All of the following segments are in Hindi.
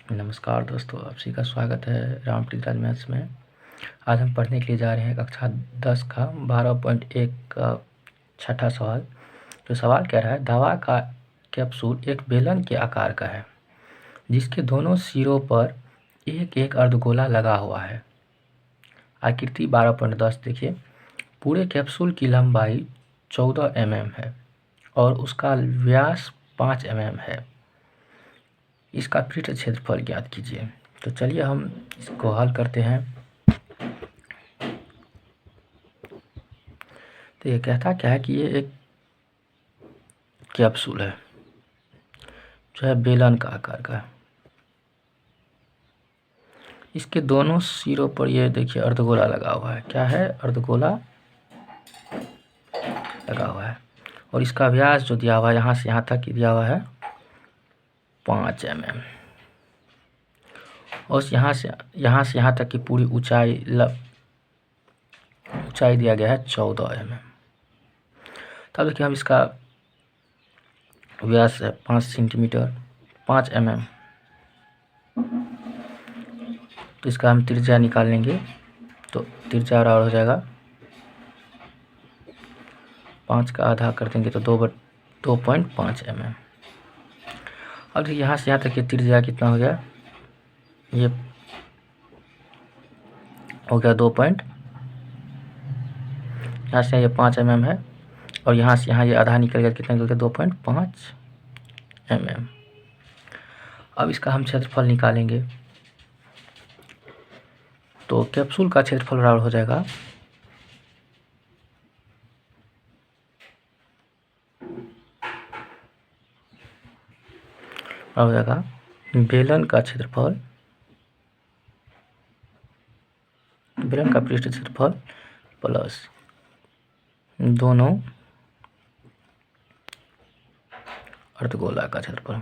नमस्कार दोस्तों, आप सभी का स्वागत है रामप्रीत राज मैथ्स में। आज हम पढ़ने के लिए जा रहे हैं कक्षा 10 का 12.1 का छठा सवाल। जो सवाल कह रहा है, दवा का कैप्सूल एक बेलन के आकार का है जिसके दोनों सिरों पर एक एक अर्धगोला लगा हुआ है। आकृति 12.10 देखिए। पूरे कैप्सूल की लंबाई 14 mm है और उसका व्यास 5 mm है। इसका पृष्ठ क्षेत्रफल ज्ञात कीजिए। तो चलिए हम इसको हल करते हैं। तो ये कहता क्या है कि ये एक कैप्सूल है जो है बेलन का आकार का। इसके दोनों सिरों पर ये देखिए अर्धगोला लगा हुआ है। क्या है? अर्धगोला लगा हुआ है और इसका व्यास जो दिया हुआ है यहाँ से यहाँ तक दिया हुआ है 5 mm और यहाँ से यहाँ तक की पूरी ऊंचाई दिया गया है 14 mm। तब देखिए हम इसका व्यास है 5 सेंटीमीटर 5 mm। तो इसका हम त्रिज्या निकाल लेंगे तो त्रिज्या बराबर हो जाएगा 5 का आधा कर देंगे तो 2.5 mm। अब देखिए यहाँ से यहाँ तक ये त्रिज्या कितना हो गया? ये हो गया 2 पॉइंट, यहाँ से ये 5 mm है और यहाँ से यहाँ ये आधा निकल गया, कितना निकल गया? 2.5 mm। अब इसका हम क्षेत्रफल निकालेंगे तो कैप्सूल का क्षेत्रफल बराबर हो जाएगा बेलन का क्षेत्रफल, बेलन का पृष्ठ क्षेत्रफल प्लस दोनों अर्धगोला का क्षेत्रफल।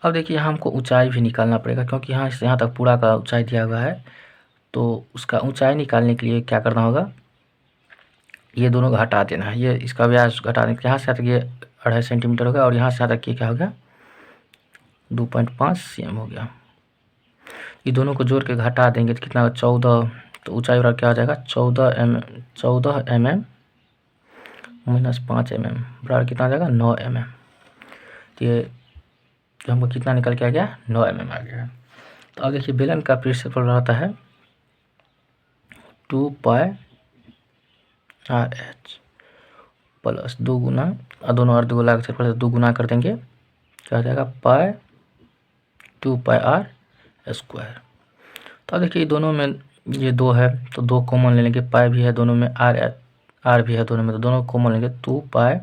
अब देखिए यहाँ हमको ऊंचाई भी निकालना पड़ेगा क्योंकि यहाँ से यहाँ तक पूरा का ऊंचाई दिया हुआ है। तो उसका ऊंचाई निकालने के लिए क्या करना होगा? ये दोनों को हटा देना है। ये इसका व्यास घटा देंगे, यहाँ से यहाँ तक ये 2.5 सेंटीमीटर हो गया और यहाँ से यहाँ तक ये क्या हो गया? 2.5 cm हो गया। ये दोनों को जोड़ के घटा देंगे तो कितना होगा? 14। तो ऊंचाई बराबर क्या हो जाएगा? 14 mm माइनस 5 mm बराबर कितना आ जाएगा? 9 mm। तो ये जो हमको कितना निकल के आ गया? 9 mm आ गया। तो अब देखिए बेलन का पृष्ठ क्षेत्रफल रहता है 2πr/h प्लस 2 गुना, दोनों अर्धगोला का क्षेत्रफल 2 गुना कर देंगे, क्या हो जाएगा? 2πr²। तो अब देखिए दोनों में ये 2 है तो 2 कॉमन ले लेंगे, पाई भी है दोनों में, आर भी है दोनों में, तो दोनों कॉमन लेंगे। 2πr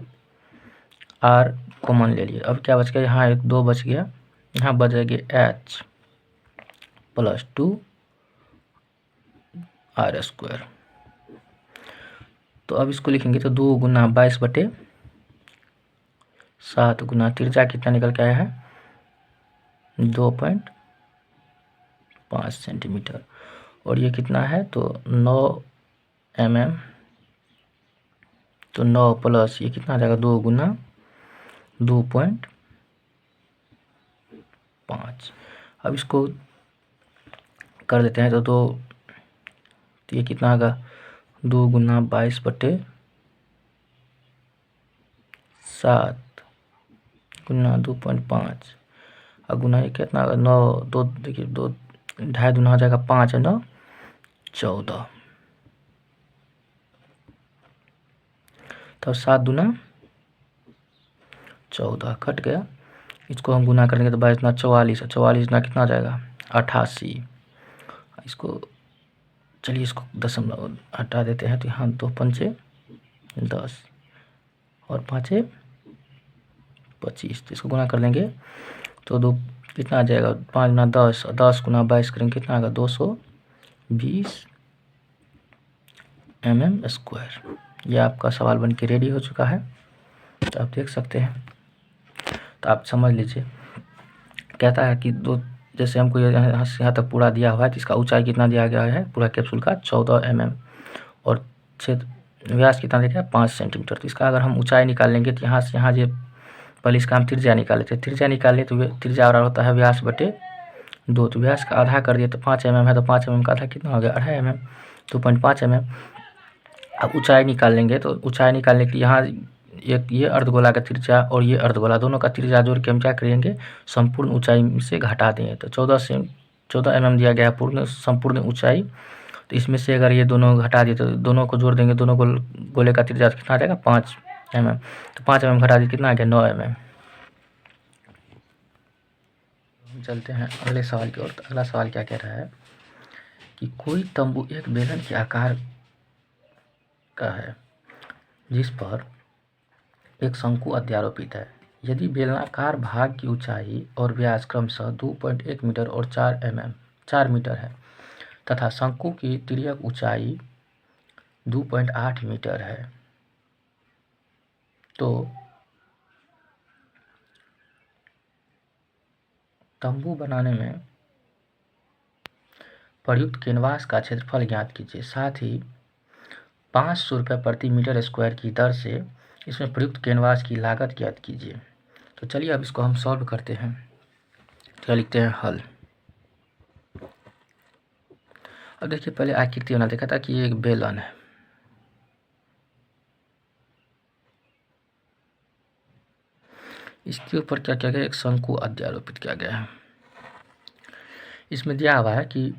कॉमन ले लिए। अब क्या बच गया? यहाँ एक 2 बच गया, यहाँ बच जाएगी h प्लस 2r²। तो अब इसको लिखेंगे तो 2 गुना 22/7 गुना त्रिज्या कितना निकल के आया है? 2.5 सेंटीमीटर और ये कितना है? तो 9 mm। तो 9 प्लस ये कितना आ जाएगा? 2 गुना 2.5। अब इसको कर देते हैं तो ये कितना होगा? 2 गुना 22/7 गुना 2.5 और गुना ये कितना होगा? 9 2 देखिए 2 2.5 दूना हो जाएगा 5 है 9 14। तो 7 दूना 14 कट गया। इसको हम गुना करेंगे तो 22 दूना 44 है, 44 दूना कितना आ जाएगा? 88। इसको चलिए इसको दशमलव हटा देते हैं तो यहाँ 2 पंचे 10 और 5 25। तो इसको गुना कर लेंगे तो 2 कितना आ जाएगा? 5 गुना 10 और 10 गुना 22 करेंगे कितना आएगा? 220 mm²। यह आपका सवाल बन के रेडी हो चुका है, तो आप देख सकते हैं। तो आप समझ लीजिए, कहता है कि जैसे हमको यहाँ से यहाँ तक पूरा दिया हुआ है तो इसका ऊंचाई कितना दिया गया है? पूरा कैप्सूल का 14 mm और क्षेत्र व्यास कितना दिया गया? 5 सेंटीमीटर। तो इसका अगर हम ऊंचाई निकाल लेंगे तो यहाँ से यहाँ ये पहले इसका हम त्रिज्या निकाले थे। त्रिज्या निकाले तो त्रिज्या बराबर होता है व्यास बटे 2। तो व्यास का आधा कर दिए तो 5 mm है, तो 5 mm का आधा कितना हो गया 2.5 mm, 2.5 mm। अब ऊंचाई निकाल लेंगे तो ऊंचाई निकालने के लिए यहाँ एक ये अर्धगोला का त्रिज्या और ये अर्धगोला दोनों का त्रिज्या जोड़ के हम क्या करेंगे, संपूर्ण ऊंचाई से घटा देंगे। तो 14 mm दिया गया है पूर्ण संपूर्ण ऊंचाई। तो इसमें से अगर ये दोनों घटा दिए तो दोनों को जोड़ देंगे, दोनों गोले का त्रिज्या कितना आ जाएगा 5 mm। तो 5 mm घटा दिए कितना आ गया 9 mm। हम चलते हैं अगले सवाल की ओर। तो अगला सवाल क्या कह रहा है कि कोई तंबू एक बेलन के आकार का है जिस पर एक शंकु अध्यारोपित है। यदि बेलनाकार भाग की ऊंचाई और व्यास क्रमशः 2.1 मीटर और 4 मीटर है तथा शंकु की तिर्यक ऊंचाई 2.8 मीटर है, तो तंबू बनाने में प्रयुक्त कैनवास का क्षेत्रफल ज्ञात कीजिए। साथ ही 500 रुपये प्रति मीटर स्क्वायर की दर से इसमें प्रयुक्त कैनवास की लागत ज्ञात कीजिए। तो चलिए अब इसको हम सॉल्व करते हैं। क्या लिखते हैं हल। अब देखिए पहले आकृति बना देखा था कि ये एक बेलन है, इसके ऊपर क्या किया गया, एक शंकु अध्यारोपित किया गया है। इसमें दिया हुआ है कि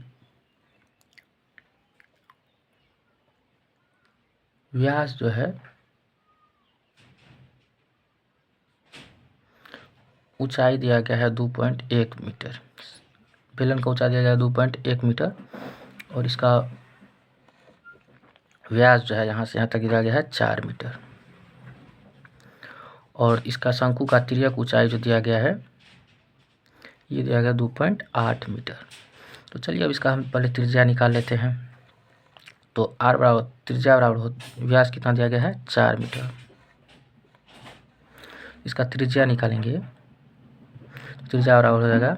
व्यास जो है ऊंचाई दिया गया है 2.1 मीटर, बेलन का ऊंचाई दिया गया है 2.1 मीटर और इसका व्यास जो है यहाँ से यहाँ तक दिया गया है 4 मीटर और इसका शंकु का तिर्यक ऊंचाई जो दिया गया है ये दिया गया 2.8 मीटर। तो चलिए अब इसका हम पहले त्रिज्या निकाल लेते हैं। तो आर बराबर त्रिज्या बराबर व्यास कितना दिया गया है 4 मीटर, इसका त्रिज्या निकालेंगे त्रिज्या बराबर हो जाएगा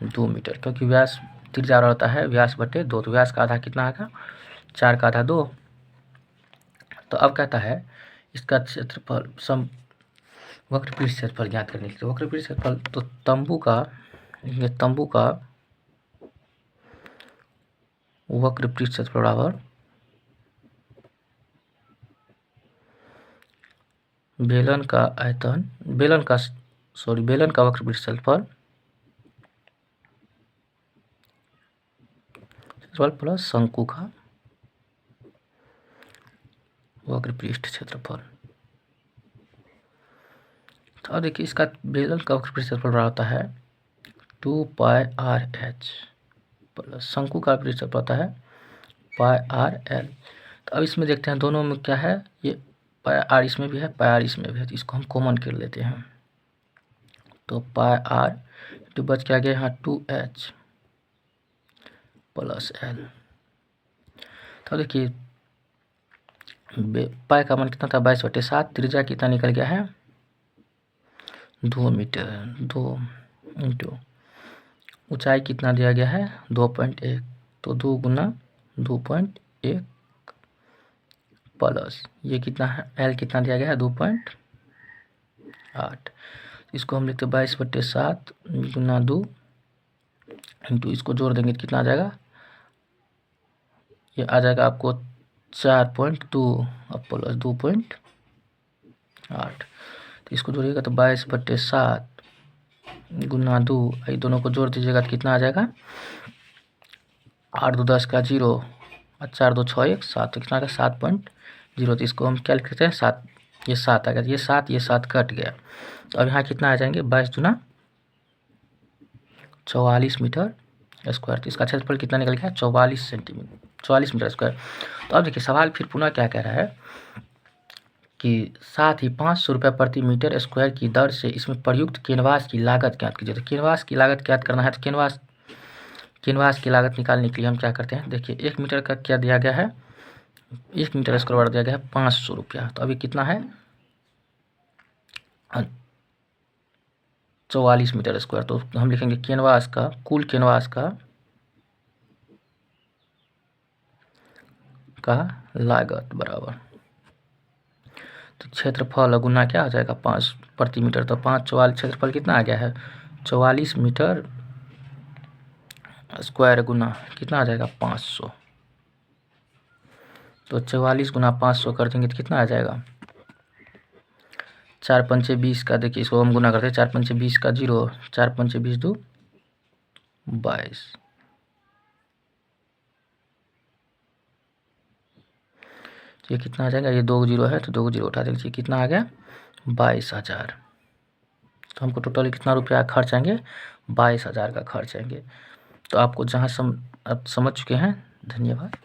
2 मीटर, क्योंकि व्यास त्रिज्या बराबर होता है व्यास बटे 2। तो व्यास का आधा कितना आएगा 4 का आधा 2। तो अब कहता है इसका क्षेत्रफल वक्रपृष्ठ क्षेत्रफल ज्ञात करने के लिए। वक्रपृष्ठ क्षेत्रफल तो तंबू का वक्रपृष्ठ क्षेत्रफल बराबर बेलन का वक्रपृष्ठ क्षेत्रफल प्लस शंकु का वक्रपृष्ठ क्षेत्रफल। तो देखिए इसका बेलन का वक्रपृष्ठ क्षेत्रफल बराबर होता है 2πr/h प्लस शंकु का वक्रपृष्ठ क्षेत्रफल होता है πr/l। तो अब इसमें देखते हैं दोनों में क्या है, ये πr इसमें भी है πr इसमें भी है, तो इसको हम कॉमन कर लेते हैं। तो πr तो बच क्या गया यहाँ 2h प्लस l। तो देखिए पाई का मान कितना था 22/7, त्रिज्या कितना निकल गया है 2 मीटर, 2 इंटू ऊंचाई कितना दिया गया है 2.1, तो 2 गुना 2.1 प्लस ये कितना है एल कितना दिया गया है 2.8। इसको हम लिखते 22/7 गुना 2 इंटू इसको जोड़ देंगे तो कितना आ जाएगा, ये आ जाएगा आपको 4.2 अब प्लस 2.8। तो इसको जोड़िएगा तो 22/7 गुना 2, ये दोनों को जोड़ दीजिएगा तो कितना आ जाएगा 8 2 10 का 0 और 4 2 6 1 7, तो कितना आ गया 7.0। तो इसको हम क्या लिख सकते हैं 7, ये 7 आ गया, ये 7 कट गया। तो अब यहाँ कितना आ जाएंगे 22 दूना 44 मीटर स्क्वायर। तो इसका क्षेत्रफल कितना निकल गया 44 मीटर स्क्वायर। तो अब देखिए सवाल फिर पुनः क्या कह रहा है कि साथ ही 500 रुपये प्रति मीटर स्क्वायर की दर से इसमें प्रयुक्त कैनवास की लागत ज्ञात कीजिए। तो कैनवास की लागत ज्ञात करना है, तो कैनवास की लागत निकालने के लिए हम क्या करते हैं, देखिए 1 मीटर का क्या दिया गया है 1 मीटर स्क्वायर दिया गया है 500 रुपया। तो अभी कितना है 44 मीटर स्क्वायर। तो हम लिखेंगे कैनवास का कुल कैनवास का लागत बराबर, तो क्षेत्रफल गुना क्या आ जाएगा 5 प्रति मीटर। तो 5 44 क्षेत्रफल कितना आ गया है 44 मीटर स्क्वायर गुना कितना आ जाएगा 500। तो 44 गुना 500 कर देंगे तो कितना आ जाएगा 4 पंचे 20 का, देखिए इसको हम गुना करते हैं 4 पंचे 20 का 0, 4 पंचे 20 2 22। तो ये कितना आ जाएगा, ये 2 जीरो है तो 2 जीरो उठा दीजिए, कितना आ गया 22,000। तो हमको टोटल कितना रुपया खर्च आएंगे 22,000 का खर्च आएंगे। तो आपको जहाँ आप समझ चुके हैं, धन्यवाद।